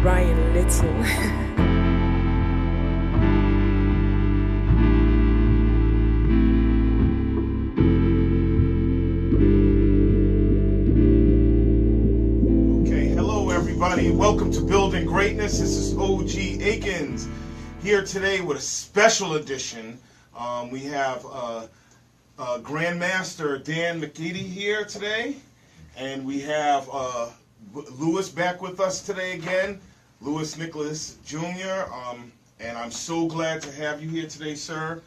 Ryan Little. Okay, hello everybody. Welcome to Building Greatness. This is OG Akins here today with a special edition. We have Grandmaster Dan McGeady here today, and we have Lewis back with us today again, Lewis Nicholas Jr. And I'm so glad to have you here today, sir.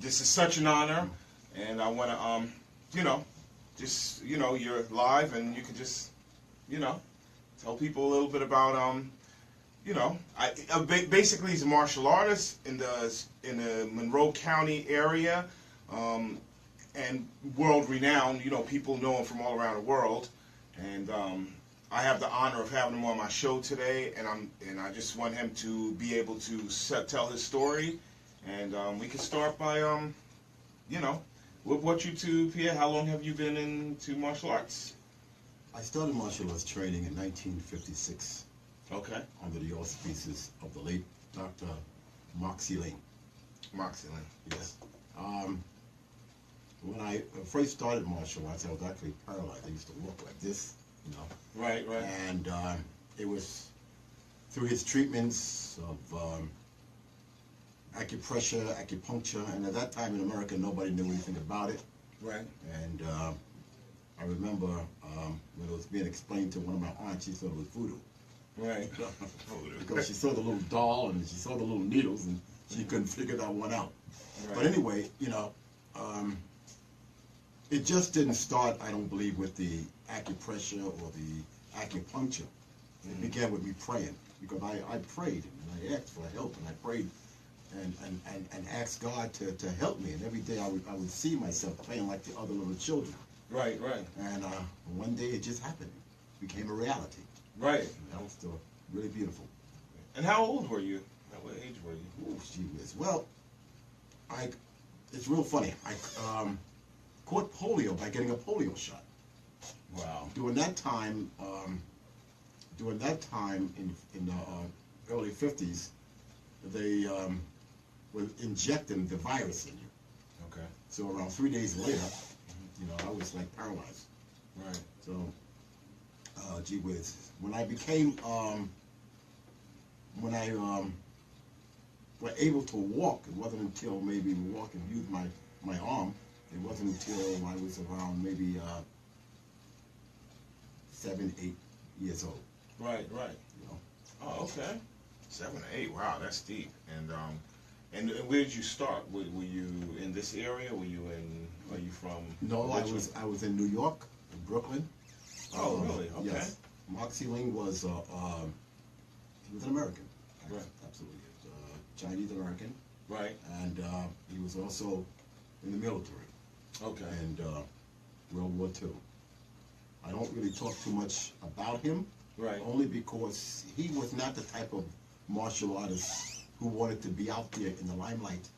This is such an honor, and I want to, you're live, and you can just, tell people a little bit about, basically he's a martial artist in the Monroe County area, and world renowned. People know him from all around the world, and I have the honor of having him on my show today, and I just want him to be able to tell his story, and we can start by what you two, Pierre. How long have you been into martial arts? I started martial arts training in 1956. Okay. Under the auspices of the late Dr. Moxie Lane. Moxie Lane. Yes. When I first started martial arts, I was actually paralyzed. I used to walk like this, Right. And it was through his treatments of acupressure, acupuncture, and at that time in America, nobody knew anything about it. Right. And I remember when it was being explained to one of my aunts, she thought it was voodoo. Right. Because she saw the little doll and she saw the little needles and she couldn't figure that one out. Right. But anyway, it just didn't start, I don't believe, with the acupressure or the acupuncture. It began with me praying, because I prayed and I asked for help, and I prayed and asked God to help me. And every day I would see myself playing like the other little children. Right. And one day it just happened. It became a reality. Right. And that was still really beautiful. And how old were you? At what age were you? Oh, gee whiz. Well, it's real funny. I caught polio by getting a polio shot. Wow. During that time in the early 50s, they were injecting the virus in you. Okay. So around 3 days later, I was like paralyzed. Right. So, gee whiz. When I became, when I were able to walk, it wasn't until maybe walk and use my arm. It wasn't until I was around maybe 7, 8 years old. Right. Oh, okay. 7 or 8. Wow, that's deep. And where did you start? Were you in this area? Are you from? No, I was in New York, in Brooklyn. Oh, really? Okay. Yes. Moxie Lane was he was an American. Right. Absolutely. Chinese American. Right. And he was also in the military. Okay. And World War II. I don't really talk too much about him. Right. Only because he was not the type of martial artist who wanted to be out there in the limelight.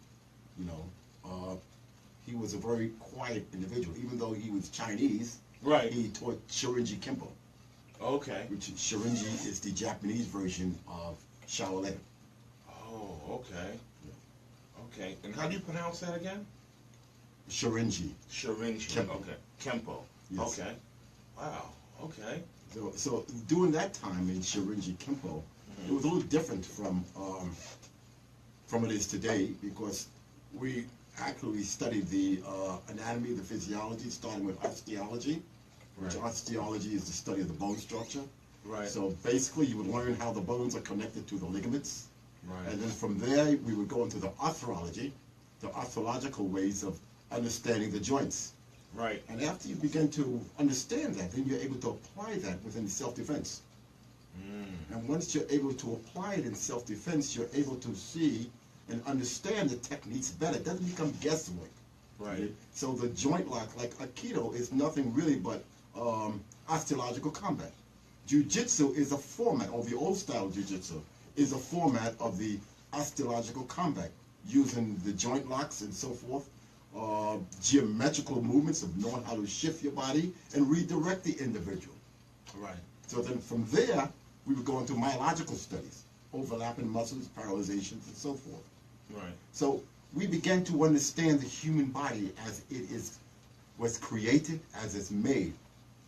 He was a very quiet individual. Even though he was Chinese, right, he taught Shorinji Kempo. Okay. Which Shorinji is the Japanese version of Shaolin. Oh, okay. Yeah. Okay. And how do you pronounce that again? Shorinji. Kempo. Okay. Kempo. Yes. Okay. Wow. Okay. So during that time in Shorinji Kempo, it was a little different from it is today, because we actually studied the anatomy, the physiology, starting with osteology, which osteology is the study of the bone structure. Right. So basically, you would learn how the bones are connected to the ligaments. Right. And then from there, we would go into the arthrology, the arthrological ways of understanding the joints. Right. And after you begin to understand that, then you're able to apply that within self-defense. And once you're able to apply it in self-defense, you're able to see and understand the techniques better. It doesn't become guesswork. Right. So the joint lock, like Aikido, is nothing really but osteological combat. Jiu-Jitsu is a format, or the old-style Jiu-Jitsu is a format of the osteological combat, using the joint locks and so forth, geometrical movements of knowing how to shift your body and redirect the individual. Right. So then from there, we would go into myological studies, overlapping muscles, paralyzations, and so forth. Right. So we began to understand the human body as was created, as it's made.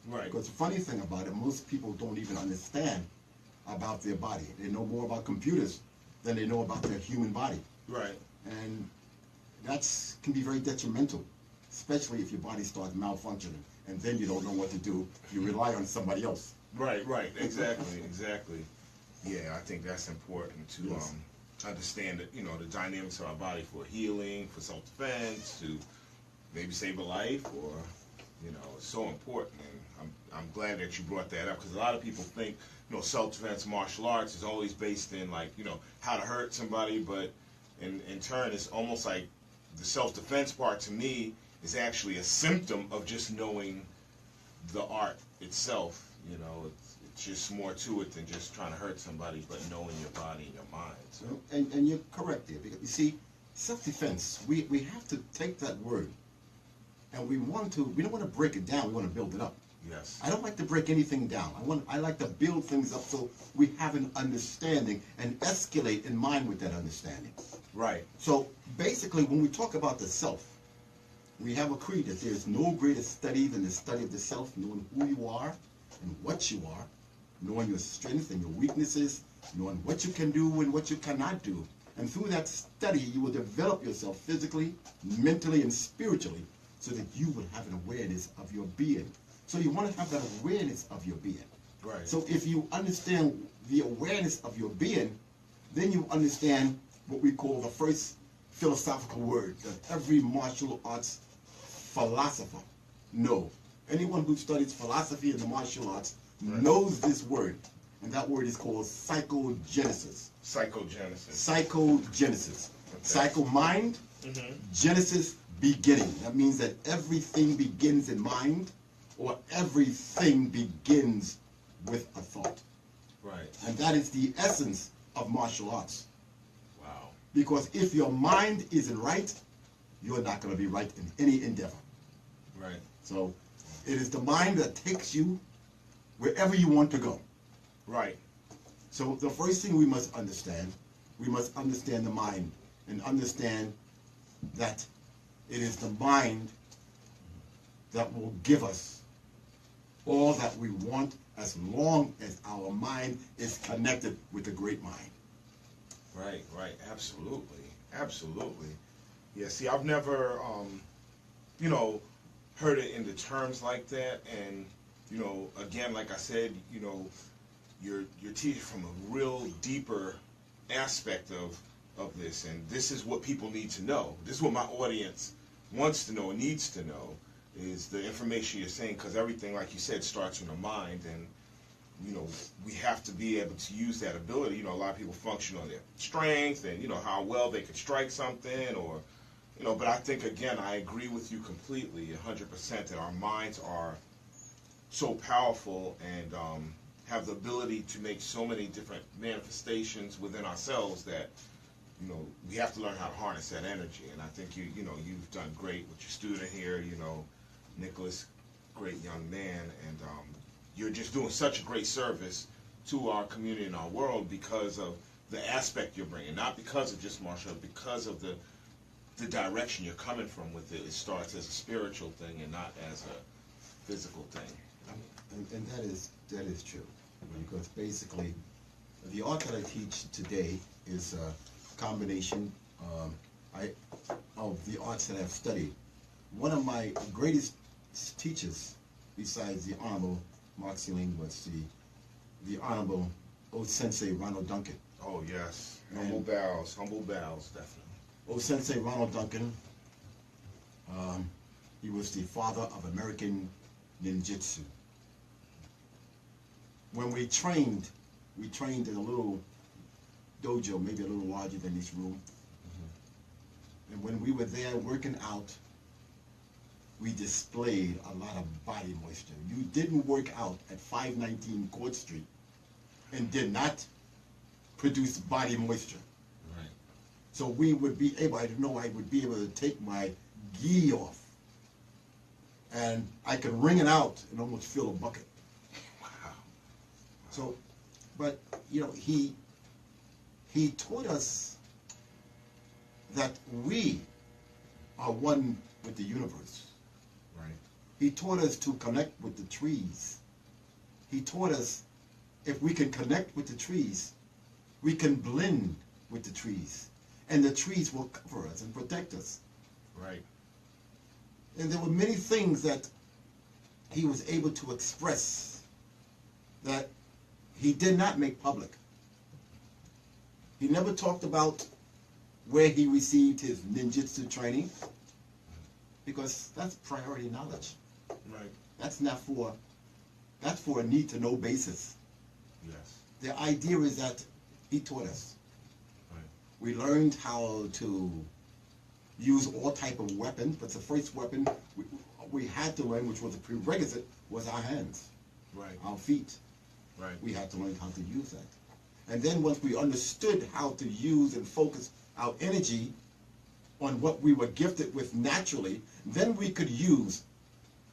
Right. Because the funny thing about it, most people don't even understand about their body. They know more about computers than they know about their human body. Right. And can be very detrimental, especially if your body starts malfunctioning and then you don't know what to do. You rely on somebody else. Right, right, exactly, exactly. Yeah, I think that's important to Yes. understand that, you know, the dynamics of our body for healing, for self-defense, to maybe save a life, or, you know, it's so important. And I'm glad that you brought that up, because a lot of people think, you know, self-defense martial arts is always based in, like, you know, how to hurt somebody, but in turn, it's almost like the self-defense part, to me, is actually a symptom of just knowing the art itself. You know, it's just more to it than just trying to hurt somebody, but knowing your body and your mind. So. And you're correct there, because you see, self-defense, we have to take that word, and we don't want to break it down, we want to build it up. Yes. I don't like to break anything down. I like to build things up so we have an understanding and escalate in mind with that understanding. Right. So basically, when we talk about the self, we have a creed that there's no greater study than the study of the self, knowing who you are and what you are, knowing your strengths and your weaknesses, knowing what you can do and what you cannot do. And through that study, you will develop yourself physically, mentally, and spiritually, so that you will have an awareness of your being. So you want to have that awareness of your being. Right. So if you understand the awareness of your being, then you understand what we call the first philosophical word that every martial arts philosopher knows. Anyone who studies philosophy in the martial arts knows this word, and that word is called psychogenesis. Psychogenesis. Psychogenesis. Okay. Psycho mind, genesis beginning. That means that everything begins in mind, or everything begins with a thought. Right. And that is the essence of martial arts. Wow. Because if your mind isn't right, you're not going to be right in any endeavor. Right. So it is the mind that takes you wherever you want to go. Right. So the first thing we must understand the mind, and understand that it is the mind that will give us all that we want, as long as our mind is connected with the great mind. Right, right, absolutely, absolutely. Yeah, see, I've never, you know, heard it in the terms like that, and, you know, again, like I said, you know, you're teaching from a real deeper aspect of this, and this is what people need to know. This is what my audience wants to know and needs to know, is the information you're saying, because everything, like you said, starts in the mind, and you know, we have to be able to use that ability. You know, a lot of people function on their strength and, you know, how well they can strike something, or, you know, but I think, again, I agree with you completely, 100%, that our minds are so powerful and have the ability to make so many different manifestations within ourselves that, you know, we have to learn how to harness that energy. And I think you know, you've done great with your student here, you know, Nicholas, great young man, and you're just doing such a great service to our community and our world because of the aspect you're bringing, not because of just martial arts, because of the direction you're coming from with it. It starts as a spiritual thing and not as a physical thing. And that is true, because basically the art that I teach today is a combination of the arts that I've studied. One of my greatest teachers, besides the Honorable Mark Sealing, was the Honorable old Sensei Ronald Duncan. Oh, yes. And humble bows, definitely. old Sensei Ronald Duncan, he was the father of American ninjutsu. When we trained in a little dojo, maybe a little larger than this room. And when we were there working out, we displayed a lot of body moisture. You didn't work out at 519 Court Street and did not produce body moisture. Right. So we would be able, I would be able to take my gi off, and I could wring it out and almost fill a bucket. Wow. So But he taught us that we are one with the universe. Right. He taught us to connect with the trees. He taught us if we can connect with the trees, we can blend with the trees, and the trees will cover us and protect us. Right. And there were many things that he was able to express that he did not make public. He never talked about where he received his ninjutsu training, because that's priority knowledge. Right. That's for a need to know basis. Yes. The idea is that he taught us. Right. We learned how to use all type of weapons, but the first weapon we had to learn, which was a prerequisite, was our hands, Right. our feet. Right. We had to learn how to use that. And then once we understood how to use and focus our energy on what we were gifted with naturally, then we could use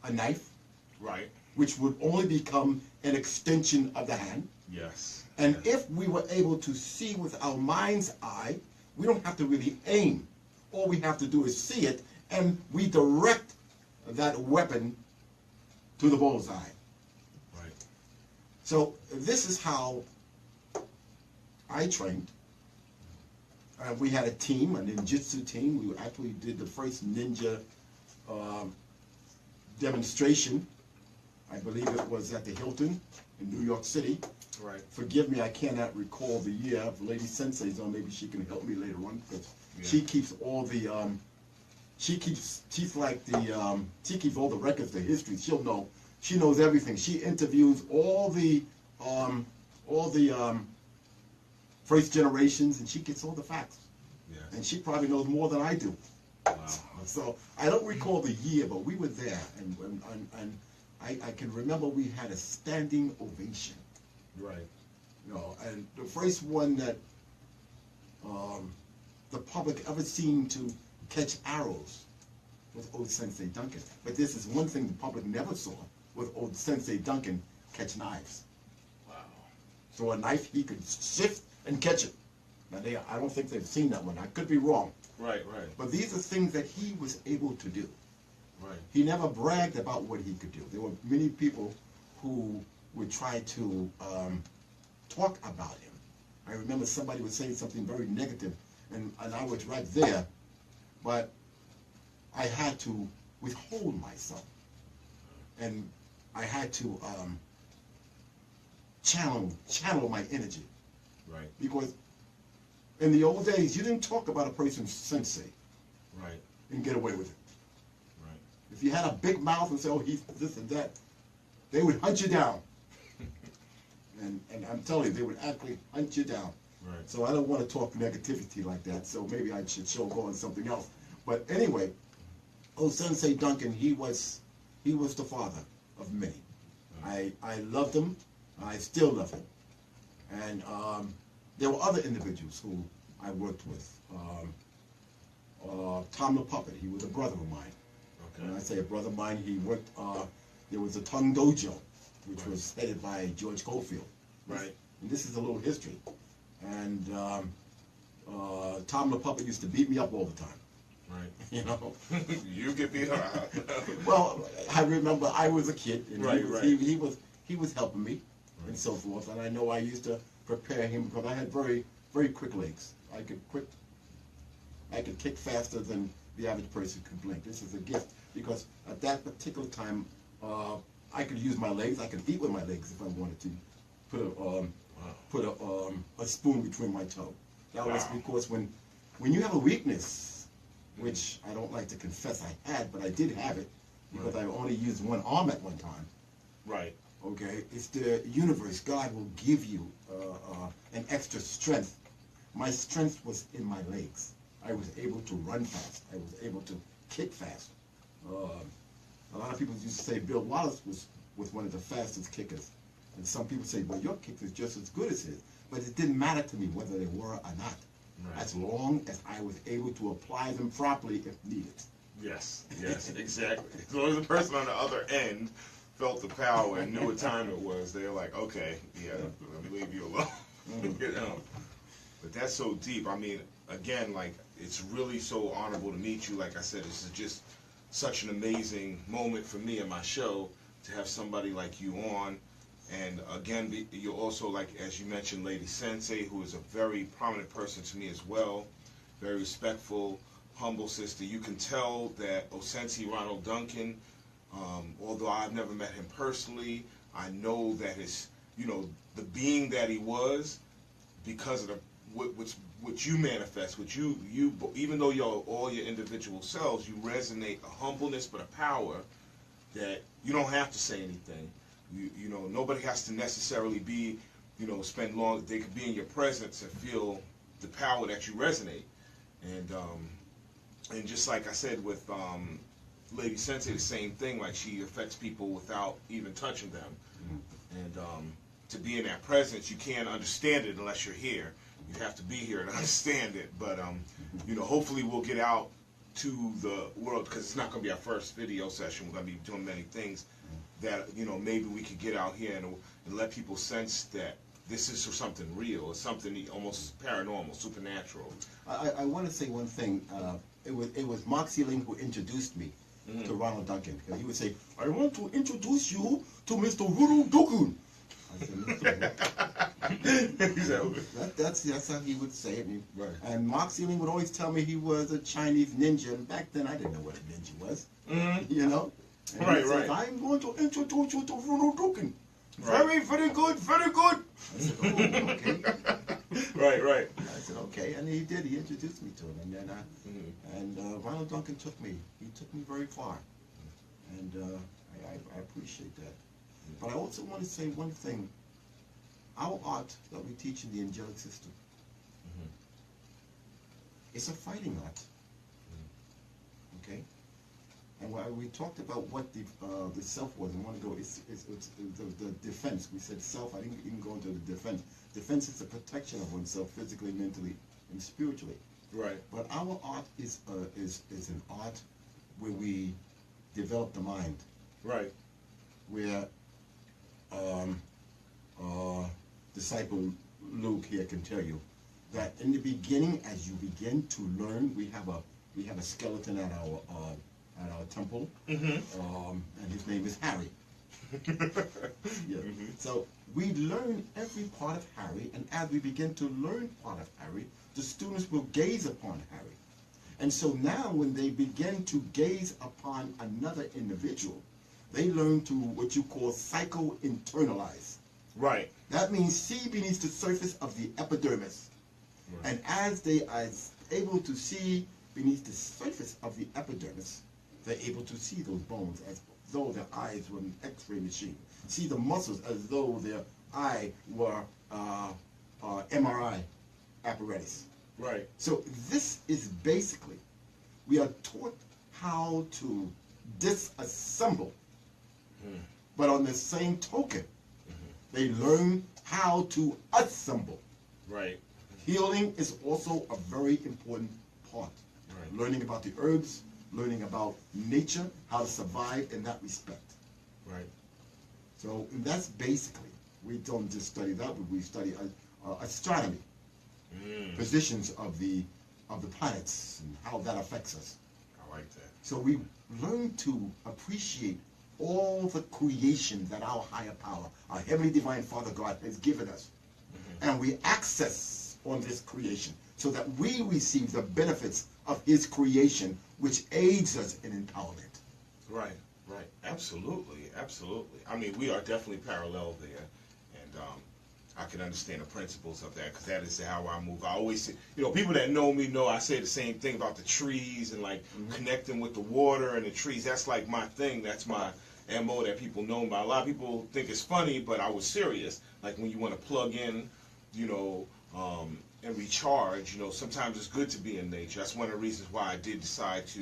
a knife, Right. which would only become an extension of the hand. Yes. And if we were able to see with our mind's eye, we don't have to really aim. All we have to do is see it, and we direct that weapon to the bullseye. Right. So this is how I trained. We had a team, a ninjutsu team. We actually did the first ninja demonstration. I believe it was at the Hilton in New York City. Right. Forgive me, I cannot recall the year. If Lady Sensei's on, maybe she can help me later on, because Yeah. she keeps all the she keeps all the records, the history. She'll know. She knows everything. She interviews all the first generations, and she gets all the facts. Yes. And she probably knows more than I do. Wow. So I don't recall the year, but we were there, and I can remember we had a standing ovation. Right. And the first one that the public ever seemed to catch arrows was old Sensei Duncan. But this is one thing the public never saw, was old Sensei Duncan catch knives. Wow. So a knife, he could shift and catch it. Now, I don't think they've seen that one. I could be wrong. Right. Right. But these are things that he was able to do. Right. He never bragged about what he could do. There were many people who would try to talk about him. I remember somebody was saying something very negative, and I was right there, but I had to withhold myself, and I had to channel my energy. Right. Because in the old days, you didn't talk about a person's sensei Right. and get away with it. Right. If you had a big mouth and say, oh, he's this and that, they would hunt you down. And I'm telling you, they would actually hunt you down. Right. So I don't want to talk negativity like that, so maybe I should show go on something else. But anyway, old Sensei Duncan, he was the father of many. I loved him. I still love him. And there were other individuals who I worked with. Tom the Puppet, he was a brother of mine. Okay. When I say a brother of mine, he worked, there was a Tongue Dojo, which was headed by George Cofield. Right. And this is a little history. And Tom the Puppet used to beat me up all the time. Right. You know? You get beat up. Well, I remember I was a kid, and Right, he was helping me, and so forth. And I know I used to prepare him because I had very, very quick legs. I could kick faster than the average person could blink. This is a gift because at that particular time, I could use my legs. I could eat with my legs if I wanted to. Put a spoon between my toe. That was because when you have a weakness, which I don't like to confess I had, but I did have it because I only used one arm at one time. Right. Okay, it's the universe. God will give you an extra strength. My strength was in my legs. I was able to run fast. I was able to kick fast. A lot of people used to say Bill Wallace was one of the fastest kickers. And some people say, well, your kick is just as good as his. But it didn't matter to me whether they were or not. Right. As long as I was able to apply them properly if needed. Yes, yes, exactly. As long as the person on the other end felt the power and knew what time it was, they're like, okay, yeah, let me leave you alone. You know? But that's so deep. I mean, again, like, it's really so honorable to meet you. Like I said, this is just such an amazing moment for me and my show to have somebody like you on. And again, you're also, like, as you mentioned, Lady Sensei, who is a very prominent person to me as well. Very respectful, humble sister. You can tell that Osensei Ronald Duncan, although I've never met him personally, I know that his, you know, the being that he was, because of the what you manifest, what you even though you're all your individual selves, you resonate a humbleness but a power that you don't have to say anything. You know, nobody has to necessarily be, you know, spend long. They could be in your presence and feel the power that you resonate. And just like I said with Lady Sensei, the same thing. Like, she affects people without even touching them. And to be in that presence, you can't understand it unless you're here. You have to be here to understand it. But you know, hopefully we'll get out to the world, because it's not going to be our first video session. We're going to be doing many things that, you know, maybe we could get out here and let people sense that this is something real. It's something almost paranormal, supernatural. I want to say one thing. It was Mark Sealing who introduced me to Ronald Duncan. He would say, "I want to introduce you to Mr. Ronald Duncan." I said, that's how he would say it. Right. And Mark Sealing would always tell me he was a Chinese ninja. And back then, I didn't know what a ninja was. You know? And Right, he said, right. "I'm going to introduce you to Ronald Duncan." Right. Very, very good, very good. I said, "Oh, okay." Right. I said, "Okay," and he did. He introduced me to him, and then and Ronald Duncan took me. He took me very far, and I appreciate that. But I also want to say one thing. Our art that we teach in the angelic system, it's a fighting art. Okay. And while we talked about what the self was a moment ago, it's the defense. We said self. I didn't even go into the defense. Defense is the protection of oneself physically, mentally, and spiritually. Right. But our art is an art where we develop the mind. Right. Where disciple Luke here can tell you that in the beginning, as you begin to learn, we have a skeleton at our temple, and his name is Harry. Yeah. So we learn every part of Harry, and as we begin to learn part of Harry, the students will gaze upon Harry. And so now when they begin to gaze upon another individual, they learn to what you call psycho-internalize. Right. That means see beneath the surface of the epidermis. Right. And as they are able to see beneath the surface of the epidermis, they're able to see those bones as though their eyes were an X-ray machine. See the muscles as though their eye were MRI apparatus. Right. So this is basically, we are taught how to disassemble, but on the same token, they learn how to assemble. Right. Healing is also a very important part. Right. Learning about the herbs, learning about nature, how to survive in that respect. Right. So that's basically, we don't just study that, but we study astronomy, positions of the planets and how that affects us. I like that. So we learn to appreciate all the creation that our higher power, our heavenly divine Father God has given us. And we access on this creation so that we receive the benefits of his creation, which aids us in empowerment. Right. Absolutely. I mean, we are definitely parallel there. And I can understand the principles of that, because that is how I move. I always say, you know, people that know me know I say the same thing about the trees and like connecting with the water and the trees. That's like my thing. That's my MO that people know about. A lot of people think it's funny, but I was serious. Like when you want to plug in, you know, and recharge, you know, sometimes it's good to be in nature. That's one of the reasons why I did decide to,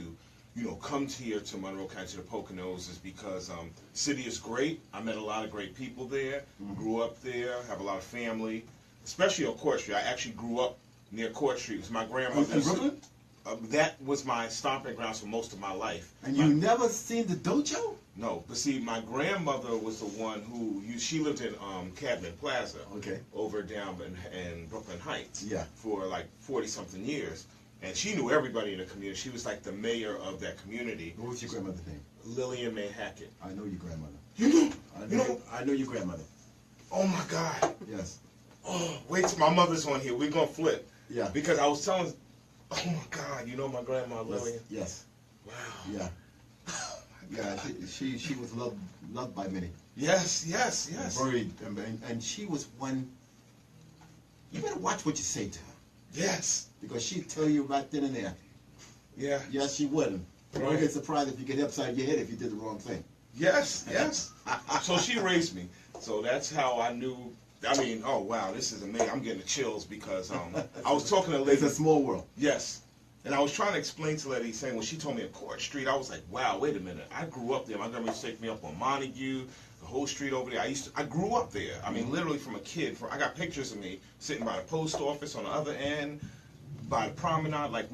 you know, come here to Monroe County, to the Poconos, is because city is great. I met a lot of great people there, grew up there, have a lot of family, especially on Court Street. I actually grew up near Court Street. It was my grandmother. In Brooklyn? that was my stomping grounds for most of my life. And you never seen the dojo? No, but see, my grandmother was the one she lived in Cabinet Plaza, Okay. over down in Brooklyn Heights, Yeah. for like 40-something years, and she knew everybody in the community. She was like the mayor of that community. What was your grandmother's name? Lillian May Hackett. I know your grandmother. You know? I know your grandmother. Oh my God. Yes. Oh, wait till my mother's on here. We're gonna flip. Yeah. Because I was telling. Oh my God. You know my grandma Lillian. Yes. Wow. Yeah. Yeah. She was loved by many. Yes. Very, and she was one. You better watch what you say to her, Yes. because she'd tell you right then and there. Yeah. Yes, she wouldn't. Right. Don't get surprised if you get upside your head if you did the wrong thing. Yes. So she raised me. So that's how I knew. I mean, oh wow, this is amazing. I'm getting the chills because I was talking to a lady. It's a small world. Yes. And I was trying to explain to Lady, saying when she told me in Court Street, I was like, wow, wait a minute. I grew up there. My grandma used to take me up on Montague, the whole street over there. I grew up there. I mean, literally from a kid. I got pictures of me sitting by the post office on the other end, by the promenade. Like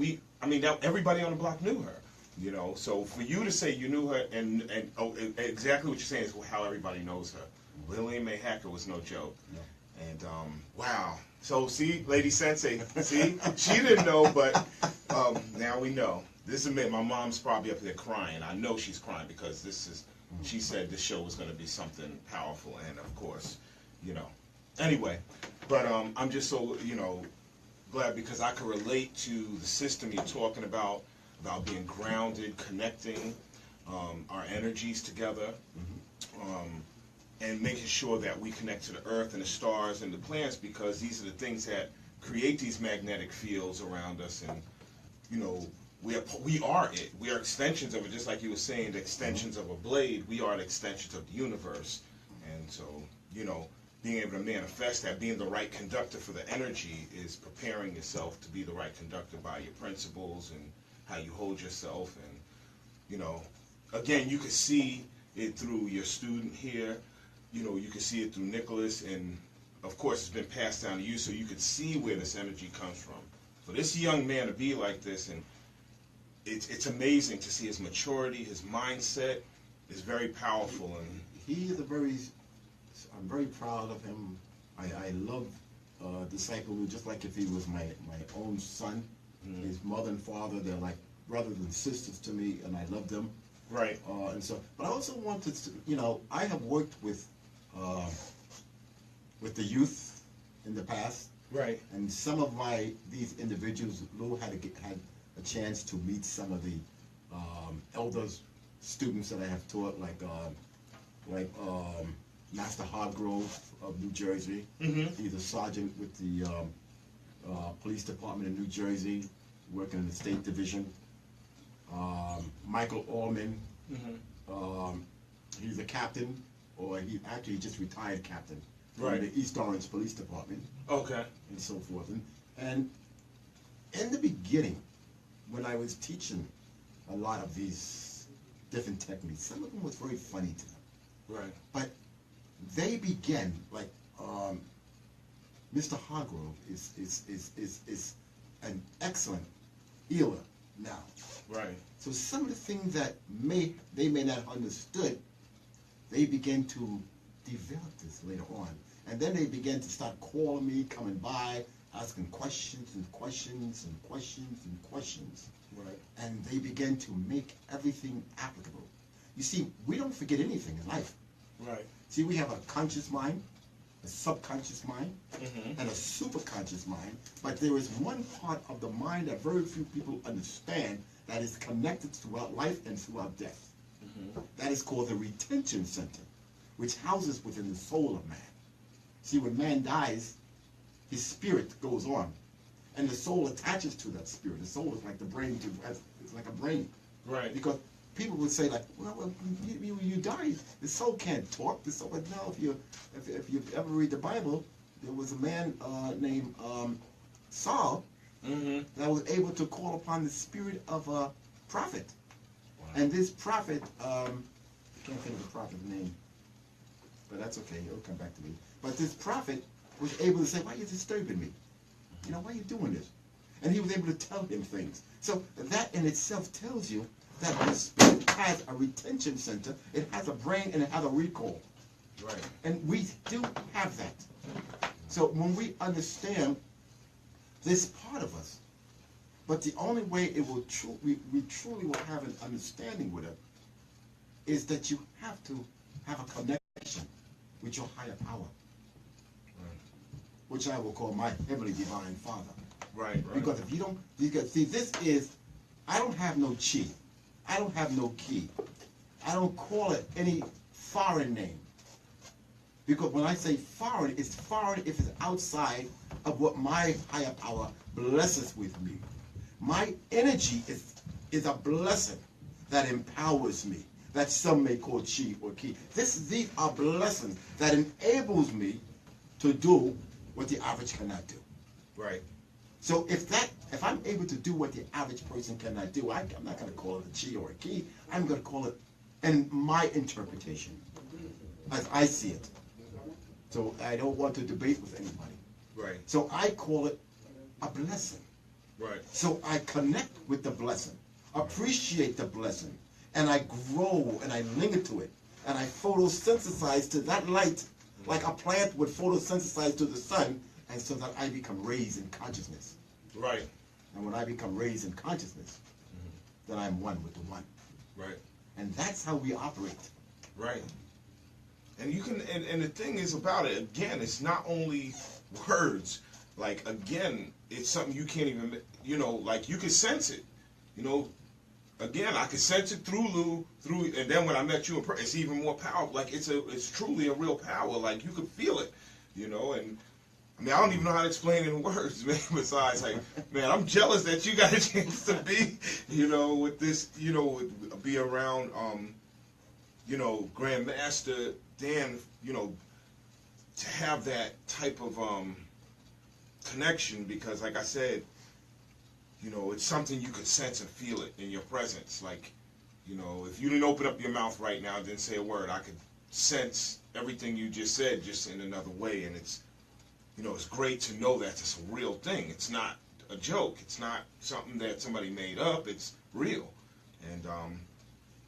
everybody on the block knew her. You know, so for you to say you knew her and exactly what you're saying is how everybody knows her. Lillian May Hacker was no joke. No. And wow. So see, Lady Sensei, see, she didn't know, but now we know. This is my mom's probably up there crying. I know she's crying because she said this show was going to be something powerful, and of course, you know. Anyway, but I'm just so glad because I can relate to the system you're talking about being grounded, connecting our energies together. And making sure that we connect to the earth and the stars and the planets, because these are the things that create these magnetic fields around us. And we are it. We are extensions of it, just like you were saying, the extensions of a blade. We are the extensions of the universe. And so being able to manifest that, being the right conductor for the energy, is preparing yourself to be the right conductor by your principles and how you hold yourself. And again, you can see it through your student here. You can see it through Nicholas, and of course it's been passed down to you, so you can see where this energy comes from. For this young man to be like this, and it's amazing to see his maturity, his mindset is very powerful. And he is I'm very proud of him. I love disciple Lou, just like if he was my own son. His mother and father, they're like brothers and sisters to me, and I love them. Right. And so, but I also wanted to, I have worked with the youth in the past. Right. And some of these individuals, Lou had a chance to meet some of the elders, students that I have taught, like Master Hargrove of New Jersey. He's a sergeant with the police department in New Jersey, working in the state division. Michael Allman, he's a captain, or he just retired captain from the East Orange Police Department. Okay. And so forth. And in the beginning, when I was teaching a lot of these different techniques, some of them was very funny to them. Right. But they began, like Mr. Hargrove is an excellent healer now. Right. So some of the things that they may not have understood, they began to develop this later on. And then they began to start calling me, coming by, asking questions and questions and questions and questions. Right. And they began to make everything applicable. You see, we don't forget anything in life. Right. See, we have a conscious mind, a subconscious mind, and a superconscious mind. But there is one part of the mind that very few people understand that is connected throughout life and throughout death. That is called the retention center, which houses within the soul of man. See, when man dies, his spirit goes on, and the soul attaches to that spirit. The soul is like the brain, it's like a brain. Right. Because people would say, like, well, you died. The soul can't talk. The soul, but no, if you ever read the Bible, there was a man named Saul that was able to call upon the spirit of a prophet. Wow. And this prophet, I can't think of the prophet's name, but that's okay. It'll come back to me. But this prophet was able to say, why are you disturbing me? Why are you doing this? and he was able to tell him things. So that in itself tells you that the spirit has a retention center, it has a brain, and it has a recall. Right. And we do have that. So when we understand this part of us, but the only way it will we truly will have an understanding with it is that you have to have a connection with your higher power, which I will call my heavenly divine Father. Right. Because if you don't, because see, this is, I don't have no chi, I don't have no key, I don't call it any foreign name. Because when I say foreign, it's foreign if it's outside of what my higher power blesses with me. My energy is a blessing that empowers me, that some may call chi or ki. These are blessings that enables me to do what the average cannot do. Right. So if I'm able to do what the average person cannot do, I'm not going to call it a chi or a ki. I'm going to call it, in my interpretation, as I see it. So I don't want to debate with anybody. Right. So I call it a blessing. Right. So I connect with the blessing, appreciate the blessing, and I grow and I linger to it, and I photosynthesize to that light like a plant would photosynthesize to the sun, and so that I become raised in consciousness. Right. And when I become raised in consciousness, then I'm one with the one. Right. And that's how we operate. Right. And you can, and the thing is about it, again, it's not only words. Like, again, it's something you can't even, like, you can sense it. Again, I could sense it through Lou, and then when I met you in person, it's even more powerful. Like, it's truly a real power. Like, you could feel it, and I mean, I don't even know how to explain it in words, man, besides, like, man, I'm jealous that you got a chance to be, with this, be around, Grandmaster Dan, to have that type of connection, because like I said, it's something you could sense and feel it in your presence. Like, if you didn't open up your mouth right now and didn't say a word, I could sense everything you just said just in another way. And it's, it's great to know that it's a real thing. It's not a joke. It's not something that somebody made up. It's real. And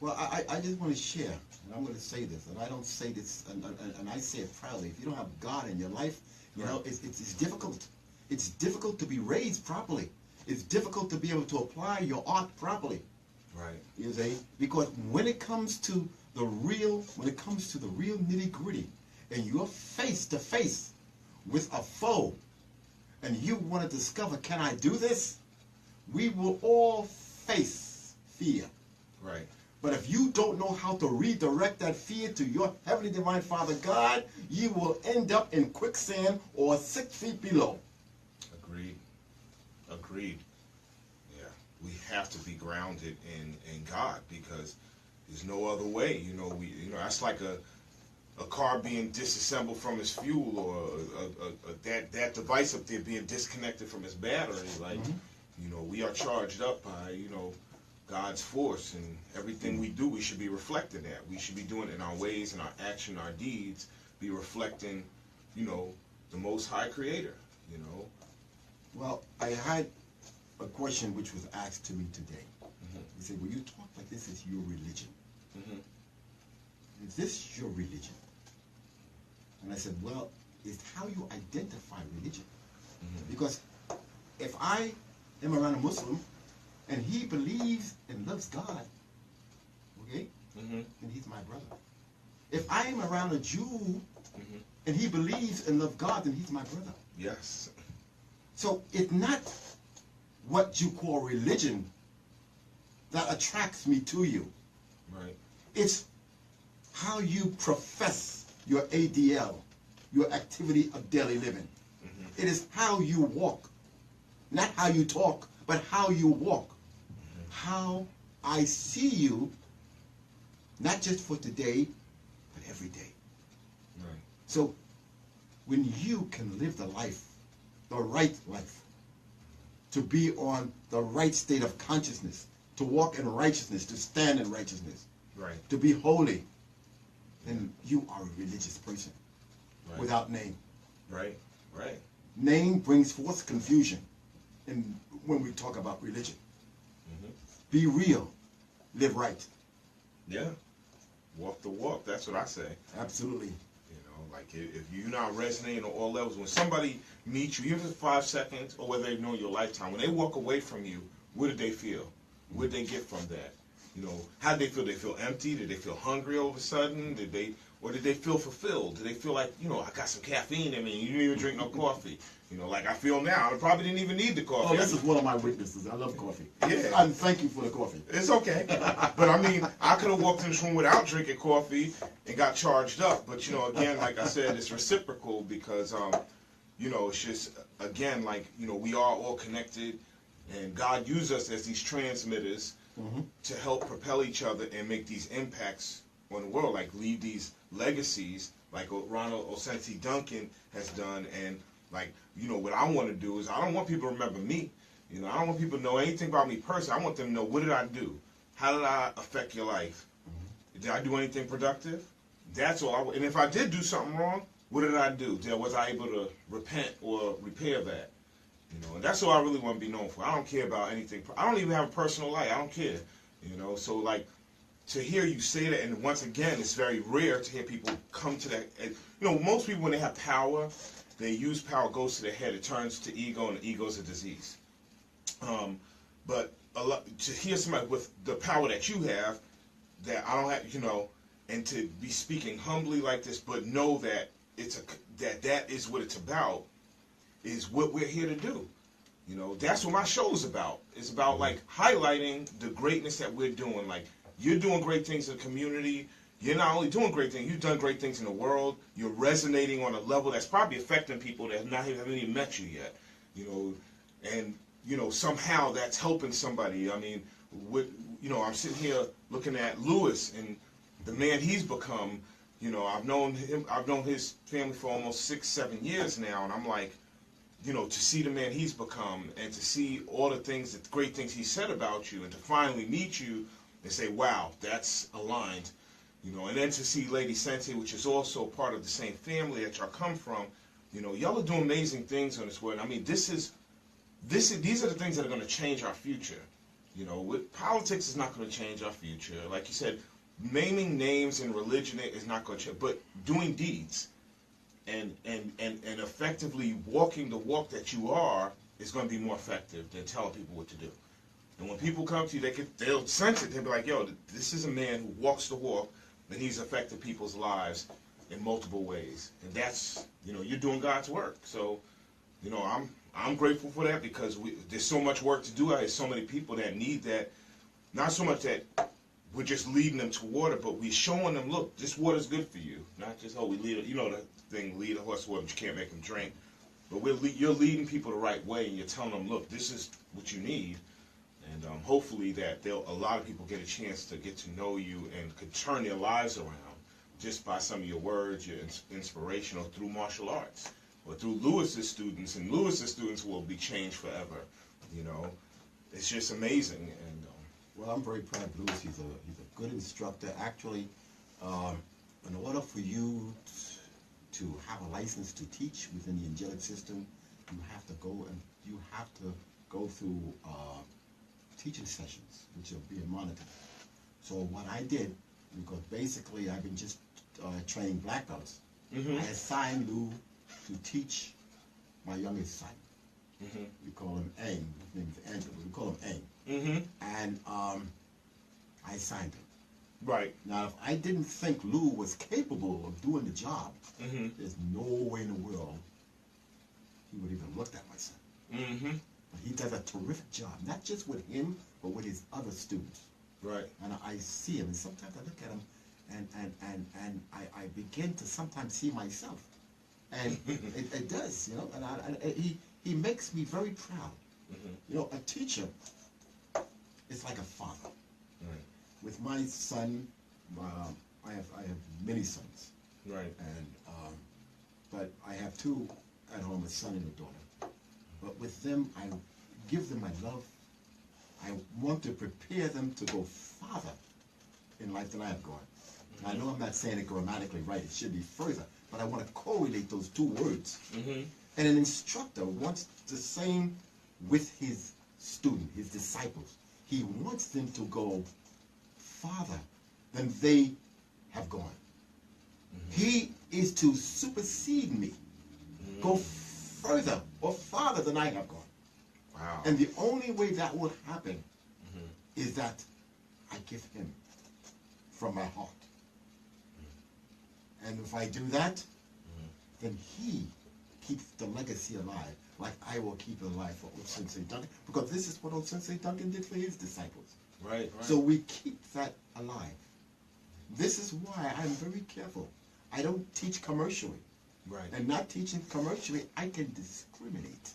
well, I just want to share, and I'm going to say this, and I don't say this, and I say it proudly. If you don't have God in your life, it's difficult. It's difficult to be raised properly. It's difficult to be able to apply your art properly. Right. You see, because when it comes to the real nitty-gritty, and you're face to face with a foe, and you want to discover, can I do this? We will all face fear. Right. But if you don't know how to redirect that fear to your heavenly divine Father God, you will end up in quicksand or 6 feet below. Agreed. Yeah, we have to be grounded in God, because there's no other way. That's like a car being disassembled from its fuel, or that device up there being disconnected from its battery. Like, we are charged up by God's force, and everything we do, we should be reflecting that. We should be doing it in our ways, and our action, our deeds, be reflecting, the Most High Creator. Well, I had a question which was asked to me today. He said, well, you talk like this is your religion. Is this your religion? And I said, well, it's how you identify religion. Because if I am around a Muslim and he believes and loves God, okay, then he's my brother. If I am around a Jew and he believes and loves God, then he's my brother. Yes. So it's not what you call religion that attracts me to you. Right. It's how you profess your ADL, your activity of daily living. It is how you walk, not how you talk, but how you walk. How I see you, not just for today, but every day. Right. So when you can live the life, the right life, to be on the right state of consciousness, to walk in righteousness, to stand in righteousness, right, to be holy, then you are a religious person, right, without name. Right. Name brings forth confusion. when we talk about religion. Mm-hmm. Be real, live right. Yeah. Walk the walk. That's what I say. Absolutely. You know, like if you're not resonating on all levels, when somebody meets you, even for 5 seconds, or whether they've known your lifetime, when they walk away from you, what did they feel? What did they get from that? You know, how did they feel? Did they feel empty? Did they feel hungry all of a sudden? Did they feel fulfilled? Did they feel like, you know, I got some caffeine in me and you didn't even drink no coffee? You know, like I feel now. I probably didn't even need the coffee. Oh, this is one of my weaknesses. I love coffee. Yeah. And thank you for the coffee. It's okay. But I mean, I could have walked in this room without drinking coffee and got charged up. But, you know, again, like I said, it's reciprocal because, you know, it's just, again, like, you know, we are all connected. And God used us as these transmitters to help propel each other and make these impacts on the world, like leave these legacies, like Ronald Osensi Duncan has done. And, like, you know, what I want to do is I don't want people to remember me. You know, I don't want people to know anything about me personally. I want them to know, what did I do? How did I affect your life? Did I do anything productive? That's all. And if I did do something wrong, what did I do? Was I able to repent or repair that? You know, and that's what I really want to be known for. I don't care about anything. I don't even have a personal life. I don't care. You know, so like to hear you say that, and once again, it's very rare to hear people come to that. And, you know, most people when they have power, they use power, goes to their head, it turns to ego, and the ego is a disease. But to hear somebody with the power that you have, that I don't have, you know, and to be speaking humbly like this, but know that that is what it's about, is what we're here to do. You know, that's what my show is about. It's about like highlighting the greatness that we're doing. Like, you're doing great things in the community. You're not only doing great things, you've done great things in the world. You're resonating on a level that's probably affecting people that haven't even met you yet. You know, and you know, somehow that's helping somebody. I mean, you know, I'm sitting here looking at Lewis and the man he's become. You know, I've known his family for almost 6-7 years now, and I'm like, you know, to see the man he's become and to see all the great things he said about you, and to finally meet you and say, wow, that's aligned. You know, and then to see Lady Sensei, which is also part of the same family that y'all come from. You know, y'all are doing amazing things on this world. I mean, these are the things that are going to change our future. You know, politics is not going to change our future. Like you said, naming names and religion is not going to change, but doing deeds and effectively walking the walk that you are is going to be more effective than telling people what to do. And when people come to you, they'll sense it. They'll be like, yo, this is a man who walks the walk, and he's affected people's lives in multiple ways. And that's, you know, you're doing God's work. So, you know, I'm grateful for that, because there's so much work to do. There's so many people that need that. Not so much that we're just leading them to water, but we're showing them, look, this water's good for you. Not just, oh, we lead, you know, the thing, lead a horse to water, but you can't make them drink. But you're leading people the right way, and you're telling them, look, this is what you need. And hopefully that a lot of people get a chance to get to know you and could turn their lives around just by some of your words, your inspiration, or through martial arts, or through Lewis's students. And Lewis's students will be changed forever. You know, it's just amazing. And well, I'm very proud of Lewis. He's a good instructor. Actually, in order for you to have a license to teach within the angelic system, you have to go through teaching sessions, which are being monitored. So what I did, because basically I've been just training black belts, I assigned Lou to teach my youngest son. We call him Aang. His name is Angelo. We call him Aang. And I assigned him. right. Now, if I didn't think Lou was capable of doing the job, there's no way in the world he would even looked at my son. But he does a terrific job, not just with him, but with his other students. Right. And I see him, and sometimes I look at him, and I begin to sometimes see myself. And it does, you know, and he makes me very proud. You know, a teacher is like a father. Right. With my son, I have many sons. Right. And but I have two at home, a son and a daughter. But with them, I give them my love. I want to prepare them to go farther in life than I have gone. I know I'm not saying it grammatically right. It should be further. But I want to correlate those two words. And an instructor wants the same with his student, his disciples. He wants them to go farther than they have gone. He is to supersede me, go further or farther than I have gone. Wow. And the only way that will happen is that I give him from my heart. And if I do that, then he keeps the legacy alive, like I will keep it alive for old Sensei Duncan, because this is what old Sensei Duncan did for his disciples. Right. So we keep that alive. This is why I'm very careful. I don't teach commercially. Right. And not teaching commercially, I can discriminate.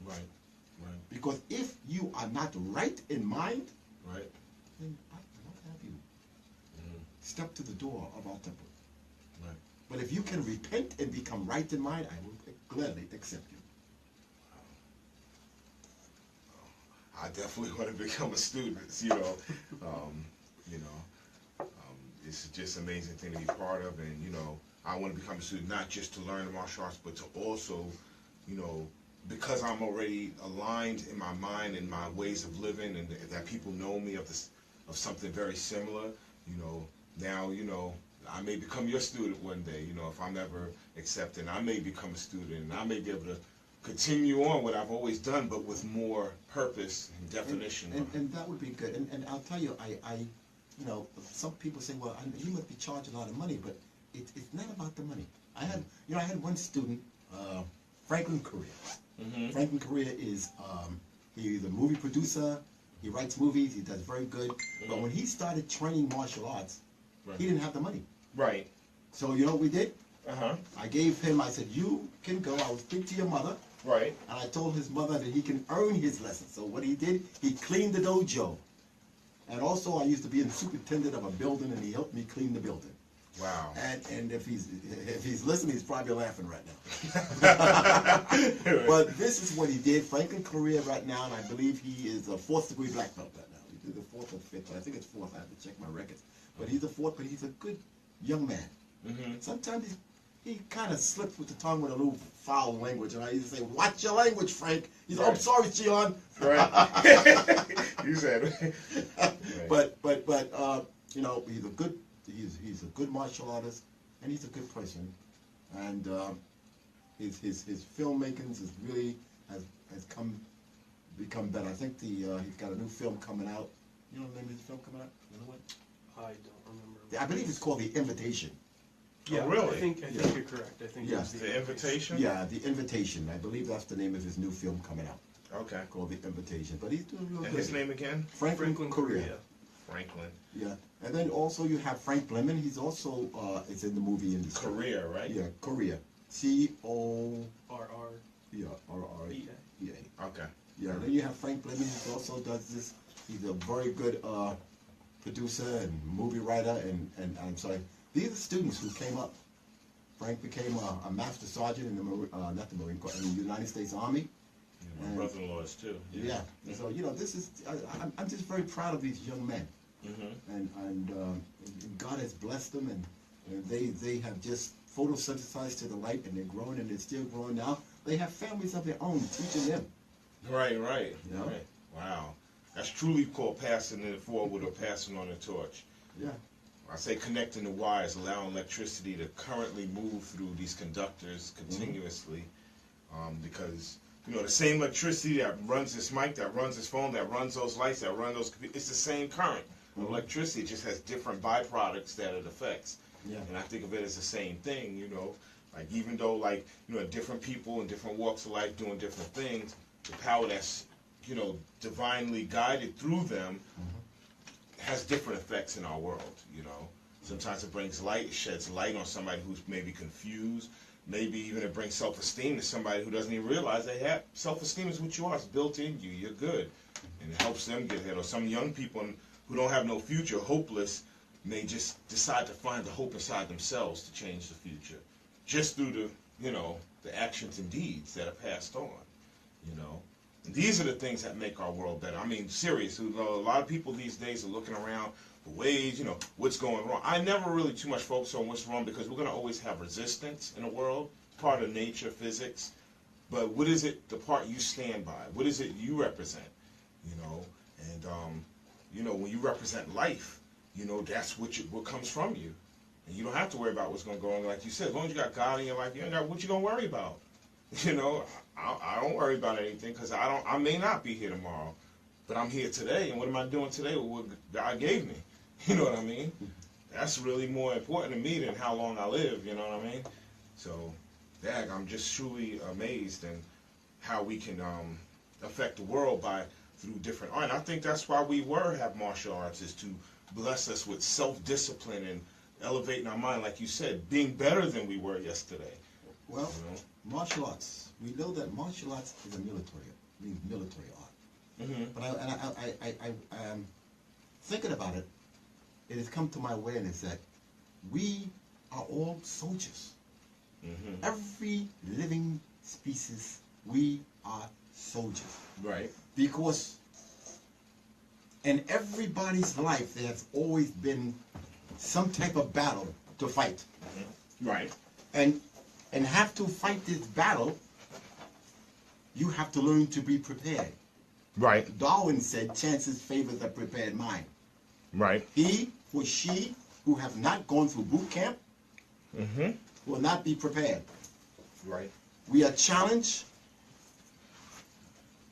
Right. Right. Because if you are not right in mind, Right. then I cannot have you step to the door of our temple. Right. But if you can repent and become right in mind, I will gladly accept you. I definitely want to become a student. You know, you know, it's just an amazing thing to be part of, and you know, I want to become a student not just to learn the martial arts, but to also, you know, because I'm already aligned in my mind and my ways of living, and that people know me of this, of something very similar. You know, now you know I may become your student one day. You know, if I'm ever accepted, I may become a student, and I may be able to continue on what I've always done, but with more purpose and definition. And that would be good. And I'll tell you, I you know, some people say, well, you must be charging a lot of money, but it's not about the money. I had one student, Franklin Correa. Franklin Correa is he's a movie producer. He writes movies. He does very good. But when he started training martial arts, he didn't have the money. Right. So you know what we did? Uh-huh. I gave him. I said, you can go. I will speak to your mother. Right. And I told his mother that he can earn his lessons. So what he did, he cleaned the dojo. And also I used to be the superintendent of a building, and he helped me clean the building. Wow. And if he's listening, he's probably laughing right now. But this is what he did. Franklin Correa right now, and I believe he is a 4th degree black belt right now. He did the 4th or 5th. I think it's 4th. I have to check my records. But he's a 4th, but he's a good young man. Sometimes he kind of slips with the tongue with a little foul language, and I used to say, "Watch your language, Frank." He's, "Oh, I'm sorry, Gian." Right. You said. But you know, he's a good martial artist, and he's a good person, and his filmmaking is really has become better. I think he's got a new film coming out. You know the name of his film coming out? You know what? I don't remember. I believe it's called The Invitation. Yeah, Oh, really? I think you're correct. I think Yeah. it's The Invitation? Yeah, The Invitation. I believe that's the name of his new film coming out, Okay. called The Invitation. But he's doing real And good. his name again? Franklin Correa. Franklin. Yeah, and then also you have Frank Blemon. He's also is in the movie industry. Korea, right? Yeah, Korea. C-O. R.R. Yeah, R-R-E-A. Okay. Yeah, and then you have Frank Blemon. He also does this. He's a very good producer and movie writer. And I'm sorry, these are students who came up. Frank became a master sergeant in the not the Marine Corps, in the United States Army. My brother-in-law is too. Yeah. And so you know, this is I'm just very proud of these young men. And God has blessed them, and they have just photosynthesized to the light, and they're growing, and they're still growing now. They have families of their own teaching them. Right. You know? Right. Wow. That's truly called passing it forward or passing on the torch. Yeah. I say connecting the wires, allowing electricity to currently move through these conductors continuously, because you know the same electricity that runs this mic, that runs this phone, that runs those lights, that run those computers, it's the same current. Electricity just has different byproducts that it affects. Yeah. And I think of it as the same thing, you know, like even though like, you know, different people in different walks of life doing different things, the power that's, you know, divinely guided through them has different effects in our world, you know. Sometimes it brings light, it sheds light on somebody who's maybe confused. Maybe even it brings self-esteem to somebody who doesn't even realize they have. Self-esteem is what you are. It's built in you. You're good. And it helps them get ahead. Or some young people who don't have no future, hopeless, may just decide to find the hope inside themselves to change the future. Just through the, you know, the actions and deeds that are passed on, you know. And these are the things that make our world better. I mean, serious. You know, a lot of people these days are looking around for ways, you know, what's going wrong. I never really too much focus on what's wrong because we're going to always have resistance in the world, part of nature, physics. but what is it, the part you stand by? What is it you represent? You know, and you know, when you represent life, you know, that's what comes from you. And you don't have to worry about what's going to go on. Like you said, as long as you got God in your life, you ain't got what you going to worry about. You know, I don't worry about anything because I may not be here tomorrow, but I'm here today. And what am I doing today with what God gave me? You know what I mean? That's really more important to me than how long I live. You know what I mean? So, Dag, I'm just truly amazed in how we can affect the world through different art. And I think that's why we have martial arts, is to bless us with self-discipline and elevating our mind, like you said, being better than we were yesterday. Well, You know? martial arts. We know that martial arts is a military art. Mm-hmm. But thinking about it, it has come to my awareness that we are all soldiers. Mm-hmm. Every living species, we are soldiers. Right. Because in everybody's life, there has always been some type of battle to fight. Mm-hmm. Right. And have to fight this battle, you have to learn to be prepared. Right. Darwin said, chances favor the prepared mind. Right. He or she who have not gone through boot camp Mm-hmm. will not be prepared. Right. We are challenged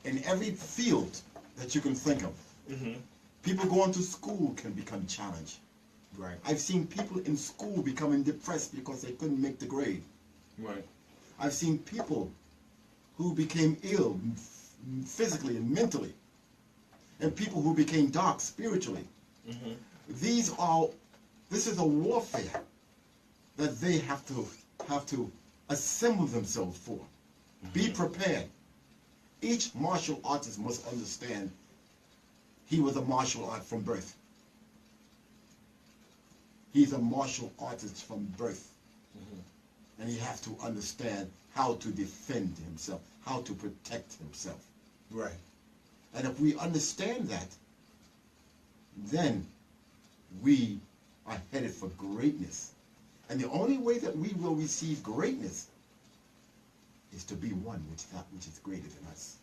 in every field that you can think of. Mm-hmm. People going to school can become challenged. Right. I've seen people in school becoming depressed because they couldn't make the grade. Right. I've seen people who became ill physically and mentally, and people who became dark spiritually. Mm-hmm. This is a warfare that they have to assemble themselves for. Mm-hmm. Be prepared. Each martial artist must understand he was a martial art from birth. He's a martial artist from birth. Mm-hmm. And he has to understand how to defend himself, how to protect himself. Right. And if we understand that, then we are headed for greatness. And the only way that we will receive greatness is to be one with that which is greater than us.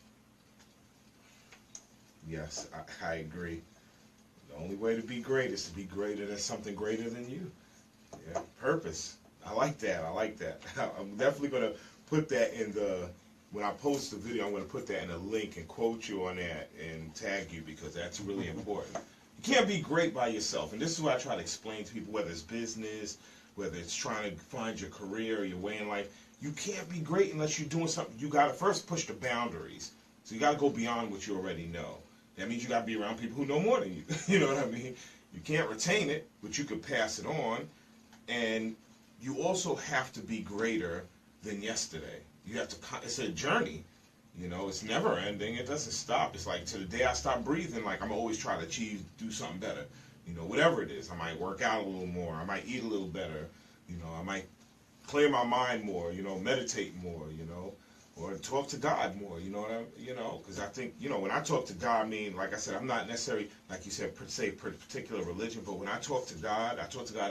Yes, I agree. The only way to be great is to be greater than something greater than you. Yeah, purpose. I like that. I like that. I'm definitely going to put that when I post the video, I'm going to put that in a link and quote you on that and tag you, because that's really important. You can't be great by yourself. And this is what I try to explain to people, whether it's business, whether it's trying to find your career or your way in life. You can't be great unless you're doing something. You got to first push the boundaries. So you got to go beyond what you already know. That means you got to be around people who know more than you. You know what I mean? You can't retain it, but you could pass it on. And you also have to be greater than yesterday. You have to, it's a journey. You know, it's never ending. It doesn't stop. It's like to the day I stop breathing, like I'm always trying to do something better. You know, whatever it is. I might work out a little more. I might eat a little better. You know, I might clear my mind more, you know, meditate more, you know, or talk to God more, you know what because I think, you know, when I talk to God, I mean, like I said, I'm not necessarily, like you said, say particular religion, but when I talk to God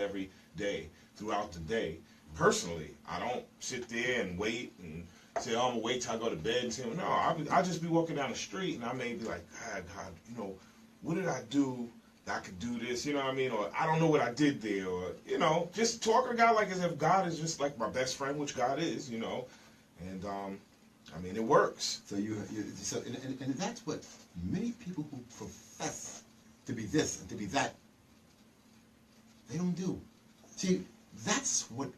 every day, throughout the day. Personally, I don't sit there and wait and say, oh, I'm going to wait till I go to bed and say, no, I'll just be walking down the street and I may be like, God, you know, what did I do that I could do this, you know what I mean? Or I don't know what I did there, or, you know, just talking to God like as if God is just like my best friend, which God is, you know. And, I mean, it works. So and that's what many people who profess to be this and to be that, they don't do. See, that's what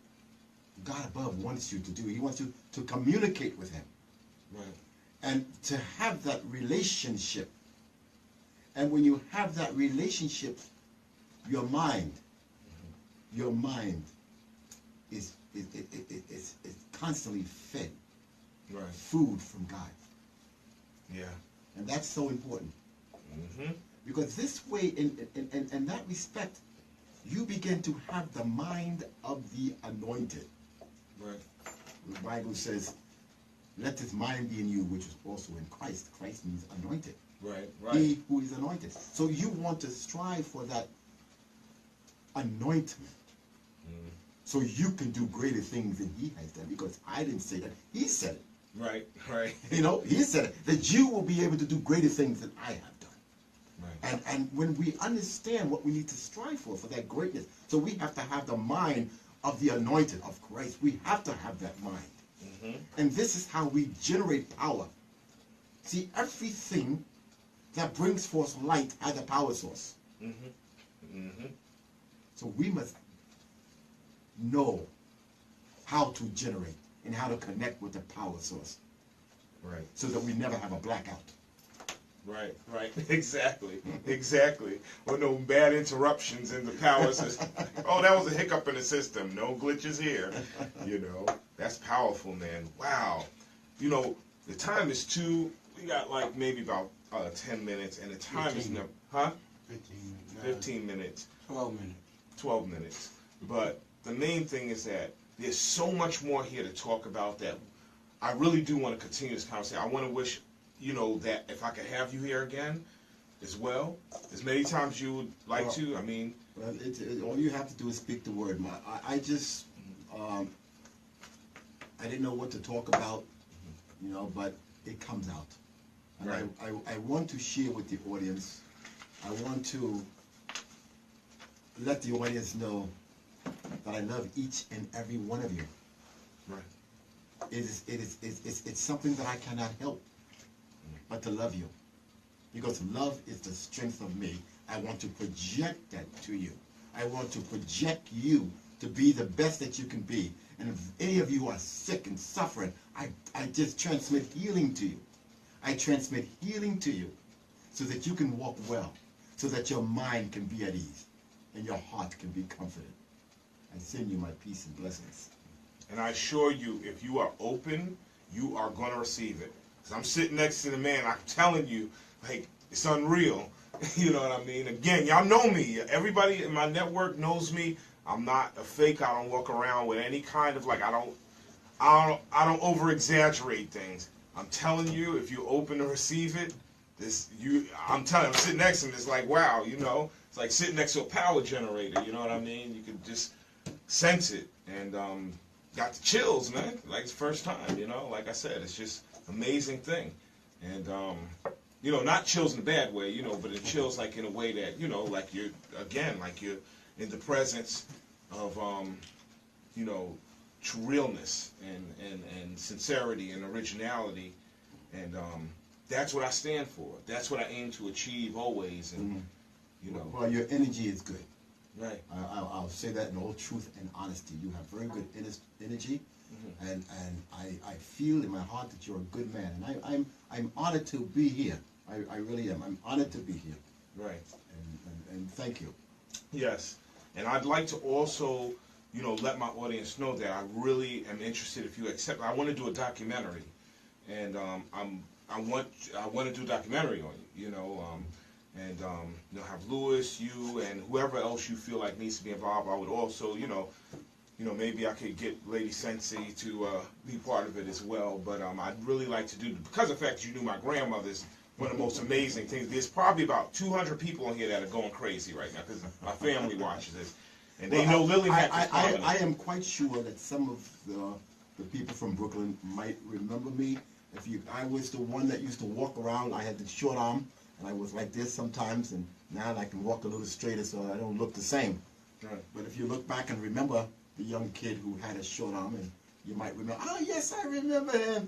God above wants you to do. He wants you to communicate with him. Right. And to have that relationship. And when you have that relationship, your mind is constantly fed. Right. Food from God. Yeah. And that's so important. Mm-hmm. Because this way, in that respect, you begin to have the mind of the anointed. Right. The Bible says, let this mind be in you, which is also in Christ. Christ means anointed. Right, right. He who is anointed. So you want to strive for that anointment. So you can do greater things than he has done. Because I didn't say that. He said it. Right, right. You know, he said that you will be able to do greater things than I have done. Right. And when we understand what we need to strive for that greatness, so we have to have the mind of the anointed of Christ. We have to have that mind. Mm-hmm. And this is how we generate power. See, everything that brings forth light has a power source. Mm-hmm. Mm-hmm. So we must know how to generate and how to connect with the power source Right. so that we never have a blackout. Right, right. Exactly. Exactly. Or no bad interruptions in the power system. Oh, that was a hiccup in the system. No glitches here. You know, that's powerful, man. Wow. You know, the time is we got like maybe about 10 minutes, and the time is 15. never, huh? 15 minutes. 15 minutes. 12 minutes. 12 minutes. But the main thing is that there's so much more here to talk about that I really do want to continue this conversation. I want to wish, you know, that if I could have you here again as well, as many times you would like to. I mean, Well, all you have to do is speak the word. I just, I didn't know what to talk about, you know, but it comes out. And Right. I want to share with the audience. I want to let the audience know that I love each and every one of you. right, It's something that I cannot help but to love you. Because love is the strength of me. I want to project that to you. I want to project you to be the best that you can be. And if any of you are sick and suffering, I just transmit healing to you. I transmit healing to you so that you can walk well, so that your mind can be at ease and your heart can be comforted. I send you my peace and blessings. and I assure you, if you are open, you are going to receive it. 'Cause I'm sitting next to the man, I'm telling you, like, it's unreal. You know what I mean? Again, y'all know me. Everybody in my network knows me. I'm not a fake. I don't walk around with any kind of, like, I don't over exaggerate things. I'm telling you, if you're open to receive it, I'm sitting next to him, it's like, wow, you know, it's like sitting next to a power generator, you know what I mean? You can just sense it, and got the chills, man, like it's the first time, you know, like I said, it's just amazing thing, and you know, not chills in a bad way, you know, but it chills like in a way that, you know, like you're in the presence of, you know, true realness and sincerity and originality, and that's what I stand for. That's what I aim to achieve always, and you know. Well, your energy is good. Right. I'll say that in all truth and honesty. You have very good energy, and I feel in my heart that you're a good man, and I'm honored to be here. I really am. I'm honored to be here. Right. And thank you. Yes, and I'd like to also, you know, let my audience know that I really am interested. If you accept, I want to do a documentary, and I want to do a documentary on you. You know, and you know, have Lewis, you, and whoever else you feel like needs to be involved. I would also, you know, maybe I could get Lady Sensei to be part of it as well. But I'd really like to do, because of the fact that you knew my grandmother's one of the most amazing things. There's probably about 200 people on here that are going crazy right now because my family watches this, and they know Lily Mack is coming. I am quite sure that some of the people from Brooklyn might remember me. I was the one that used to walk around. I had the short arm, and I was like this sometimes, and now I can walk a little straighter so I don't look the same. Right. But if you look back and remember the young kid who had a short arm, and you might remember, oh yes, I remember him.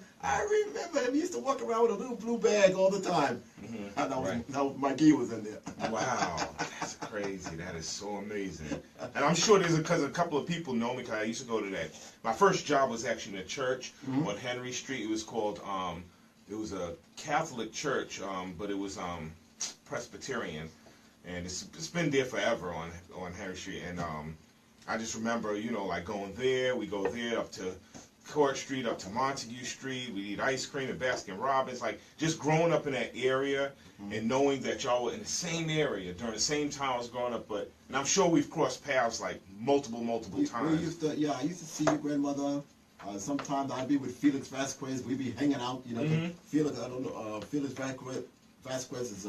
He used to walk around with a little blue bag all the time. That my gi was in there. Wow, that's crazy. That is so amazing. And I'm sure there's because a couple of people know me because I used to go to that. My first job was actually in a church on Henry Street. It was called, it was a Catholic church, but it was Presbyterian. And it's been there forever on Henry Street. And I just remember, you know, like going there. We go there up to Court Street, up to Montague Street. We eat ice cream at Baskin Robbins. Like, just growing up in that area and knowing that y'all were in the same area during the same time I was growing up. And I'm sure we've crossed paths like multiple times. I used to see your grandmother. Sometimes I'd be with Felix Vasquez. We'd be hanging out. You know, Felix. I don't know. Felix Vasquez is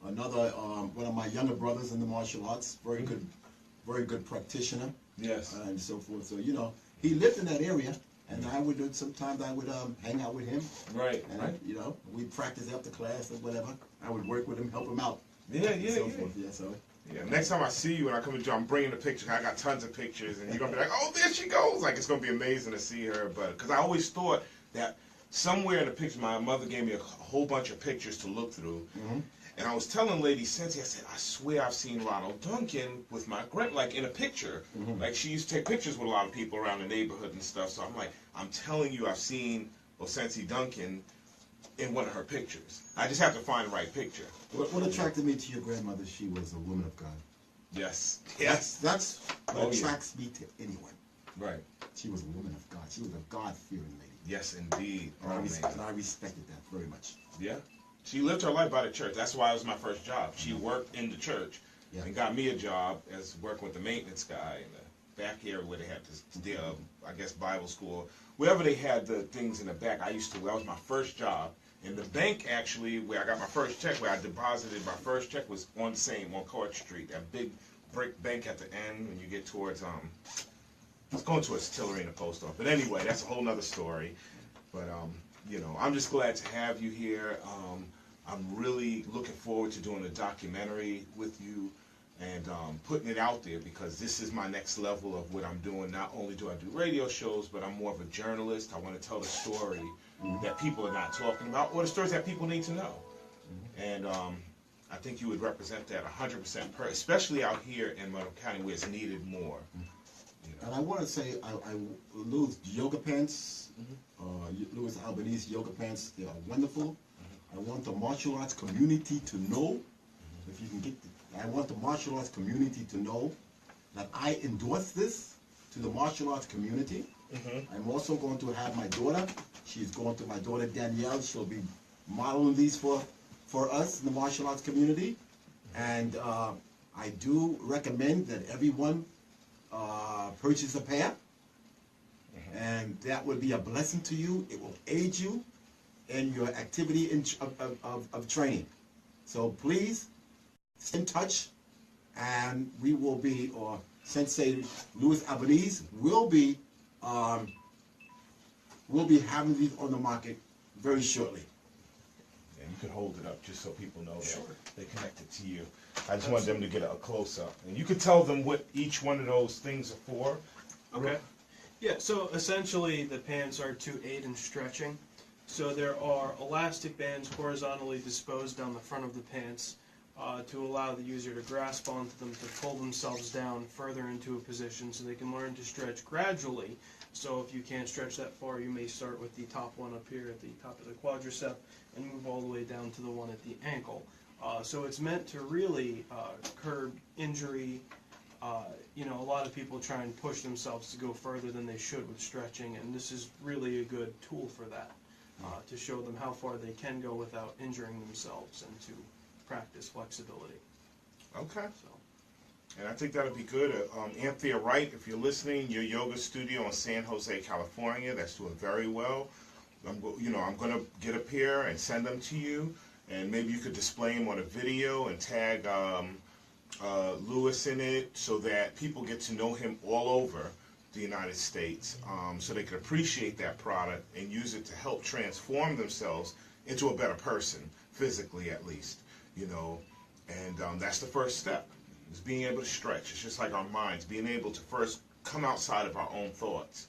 another one of my younger brothers in the martial arts. Very good practitioner. Yes. And so forth. So, you know, he lived in that area. And I would sometimes I would hang out with him. Right. And Right. you know, we'd practice after class or whatever. I would work with him, help him out. Yeah. And so forth. Yeah. So. Yeah, next time I see you and I come to I'm bringing the picture. I got tons of pictures, and you're gonna be like, "Oh, there she goes!" Like it's gonna be amazing to see her. But because I always thought that somewhere in the picture, my mother gave me a whole bunch of pictures to look through, and I was telling Lady Cincy, I said, "I swear I've seen Ronald Duncan with my like in a picture. Like she used to take pictures with a lot of people around the neighborhood and stuff." So I'm like, "I'm telling you, I've seen Osensi Duncan in one of her pictures. I just have to find the right picture." What attracted me to your grandmother? She was a woman of God. Yes. Yes. That's what Oh, yeah. attracts me to anyone. Right. She was a woman of God. She was a God-fearing lady. Yes, indeed. And Oh, and man. I respected that very much. Yeah. She lived her life by the church. That's why it was my first job. She worked in the church and got me a job as working with the maintenance guy in the back area where they had this, I guess, Bible school. Wherever they had the things in the back, that was my first job. And the bank, actually, where I got my first check, where I deposited my first check, was on Court Street, that big brick bank at the end when you get towards, it's going towards Tillery and the post office. But anyway, that's a whole nother story. But, you know, I'm just glad to have you here. I'm really looking forward to doing a documentary with you and putting it out there, because this is my next level of what I'm doing. Not only do I do radio shows, but I'm more of a journalist. I want to tell the story that people are not talking about, or the stories that people need to know. And I think you would represent that 100%, especially out here in Monroe County where it's needed more. You know. And I want to say, Lou's yoga pants, Louis Albanese yoga pants, they are wonderful. I want the martial arts community to know, if you can get, I want the martial arts community to know that I endorse this to the martial arts community. I'm also going to have my daughter, my daughter Danielle, she'll be modeling these for us in the martial arts community. And I do recommend that everyone purchase a pair. And that would be a blessing to you. It will aid you in your activity of training. So please, stay in touch, and we will be, or Sensei Louis Albanese will be having these on the market very shortly. And you can hold it up just so people know that they're connected to you. I just wanted them to get a close-up. And you can tell them what each one of those things are for. Okay. Yeah, so essentially the pants are to aid in stretching. So there are elastic bands horizontally disposed down the front of the pants to allow the user to grasp onto them to pull themselves down further into a position so they can learn to stretch gradually. So if you can't stretch that far, you may start with the top one up here at the top of the quadricep and move all the way down to the one at the ankle. So it's meant to really curb injury. You know, a lot of people try and push themselves to go further than they should with stretching, and this is really a good tool for that, to show them how far they can go without injuring themselves and to practice flexibility. Okay. So. And I think that'll be good. Anthea Wright, if you're listening, your yoga studio in San Jose, California, that's doing very well. I'm going to get a pair and send them to you, and maybe you could display them on a video and tag Louis in it so that people get to know him all over the United States, so they can appreciate that product and use it to help transform themselves into a better person, physically at least, you know. And that's the first step, is being able to stretch. It's just like our minds, being able to first come outside of our own thoughts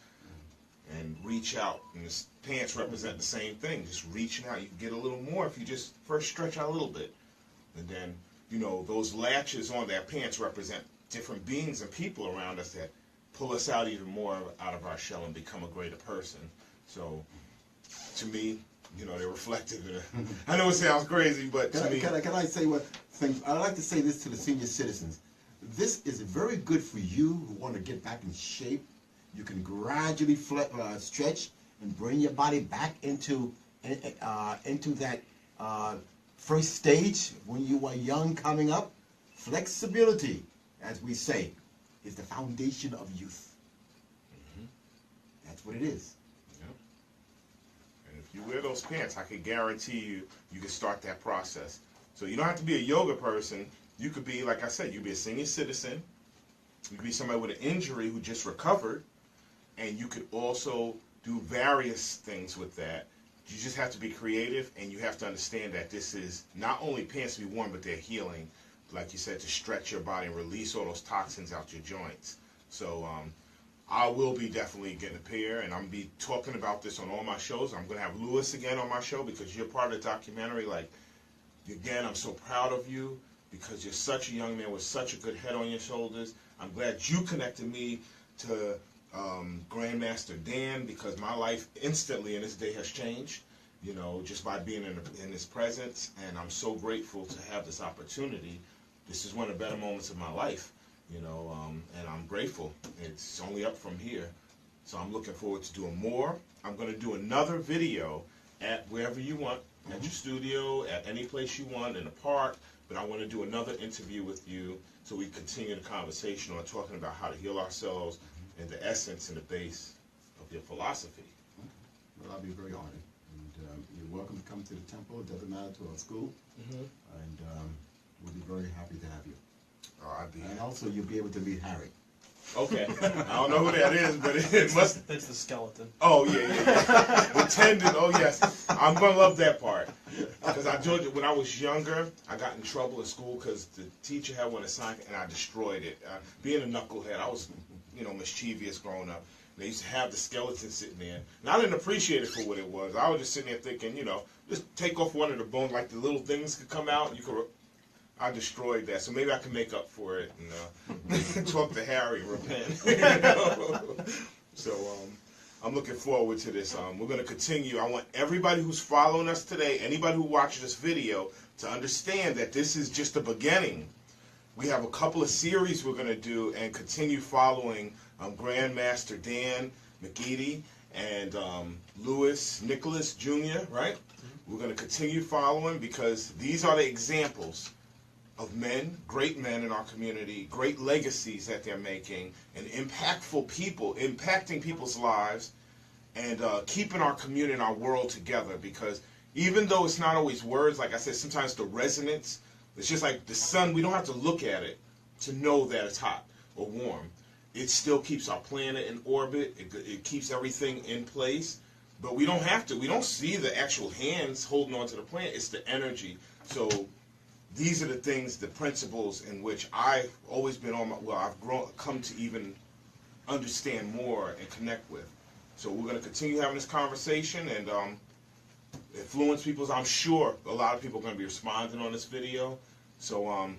and reach out. And the pants represent the same thing, just reaching out. You can get a little more if you just first stretch out a little bit. And then, you know, those latches on that pants represent different beings and people around us that pull us out even more out of our shell and become a greater person. So, to me, you know, they're reflective. I know it sounds crazy, but to me... Can I say one thing? I'd like to say this to the senior citizens. This is very good for you who want to get back in shape. You can gradually stretch and bring your body back into that first stage when you are young coming up. Flexibility, as we say, is the foundation of youth. That's what it is. And if you wear those pants, I can guarantee you can start that process. So you don't have to be a yoga person. You could be, like I said, you could be a senior citizen. You could be somebody with an injury who just recovered. And you could also do various things with that. You just have to be creative, and you have to understand that this is not only pants to be worn, but they're healing, like you said, to stretch your body and release all those toxins out your joints. So I will be definitely getting a pair, and I'm going to be talking about this on all my shows. I'm going to have Lewis again on my show because you're part of the documentary. Like, again, I'm so proud of you because you're such a young man with such a good head on your shoulders. I'm glad you connected me to Grandmaster Dan, because my life instantly in this day has changed, you know, just by being in his presence. And I'm so grateful to have this opportunity. This is one of the better moments of my life, you know, and I'm grateful. It's only up from here. So I'm looking forward to doing more. I'm going to do another video at wherever you want, at your studio, at any place you want, in the park. But I want to do another interview with you so we continue the conversation on talking about how to heal ourselves and the essence and the base of your philosophy. Well, I'll be very honored. And you're welcome to come to the temple. It doesn't matter, to our school. And we'll be very happy to have you. Oh, I'd be. And also, you'll be able to meet Harry. Okay. I don't know who that is, but it must. That's the skeleton. Oh, yeah. The tendon. Oh, yes. I'm going to love that part. Because I told you, when I was younger, I got in trouble in school because the teacher had one assignment and I destroyed it. Being a knucklehead, I was, you know, mischievous growing up. They used to have the skeleton sitting there. And I didn't appreciate it for what it was. I was just sitting there thinking, you know, just take off one of the bones, like the little things could come out. I destroyed that, so maybe I can make up for it and talk to Harry and repent. You know? So I'm looking forward to this. We're going to continue. I want everybody who's following us today, anybody who watches this video, to understand that this is just the beginning. We have a couple of series we're going to do and continue following Grandmaster Dan McGeady and Lewis Nicholas Jr., right? We're going to continue following because these are the examples of men, great men in our community, great legacies that they're making, and impactful people, impacting people's lives, and keeping our community and our world together. Because even though it's not always words, like I said, sometimes the resonance, it's just like the sun, we don't have to look at it to know that it's hot or warm. It still keeps our planet in orbit, it keeps everything in place, but we don't have to. We don't see the actual hands holding on to the planet, it's the energy. So these are the things, the principles in which I've always been on I've come to even understand more and connect with. So we're going to continue having this conversation and influence people. I'm sure a lot of people are going to be responding on this video. So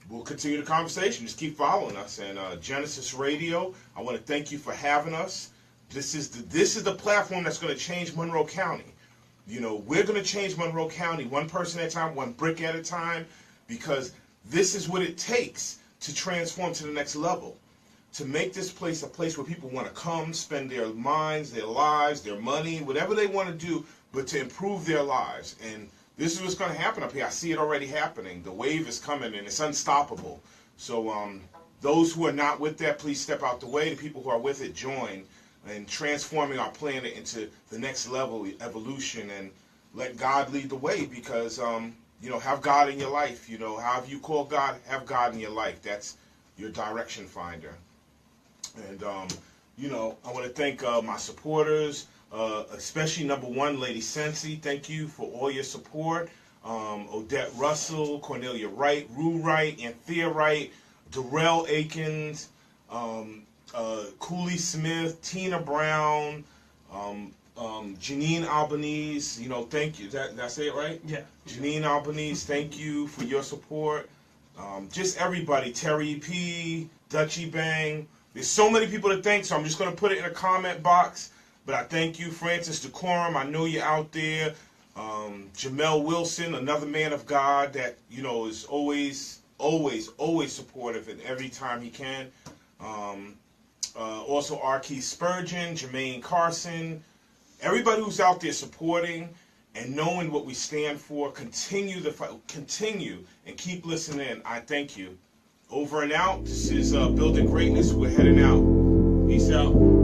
we'll continue the conversation. Just keep following us. And Genesis Radio, I want to thank you for having us. This is the platform that's going to change Monroe County. You know, we're going to change Monroe County one person at a time, one brick at a time, because this is what it takes to transform to the next level, to make this place a place where people want to come, spend their minds, their lives, their money, whatever they want to do, but to improve their lives. And this is what's going to happen up here. I see it already happening. The wave is coming, and it's unstoppable. So those who are not with that, please step out the way. The people who are with it, join. And transforming our planet into the next level, evolution, and let God lead the way, because, you know, have God in your life. You know, however you call God, have God in your life. That's your direction finder. And, you know, I want to thank my supporters, especially number one, Lady Sensi. Thank you for all your support. Odette Russell, Cornelia Wright, Rue Wright, Anthea Wright, Darrell Akins, Cooley Smith, Tina Brown, Janine Albanese, you know, thank you. Did I say it right? Yeah. Janine Albanese, thank you for your support. Just everybody, Terry P, Dutchie Bang. There's so many people to thank, so I'm just going to put it in a comment box. But I thank you, Francis Decorum. I know you're out there. Jamel Wilson, another man of God that, you know, is always supportive in every time he can. Also, R. Keith Spurgeon, Jermaine Carson, everybody who's out there supporting and knowing what we stand for. Continue the fight, continue, and keep listening. I thank you. Over and out. This is Building Greatness. We're heading out. Peace out.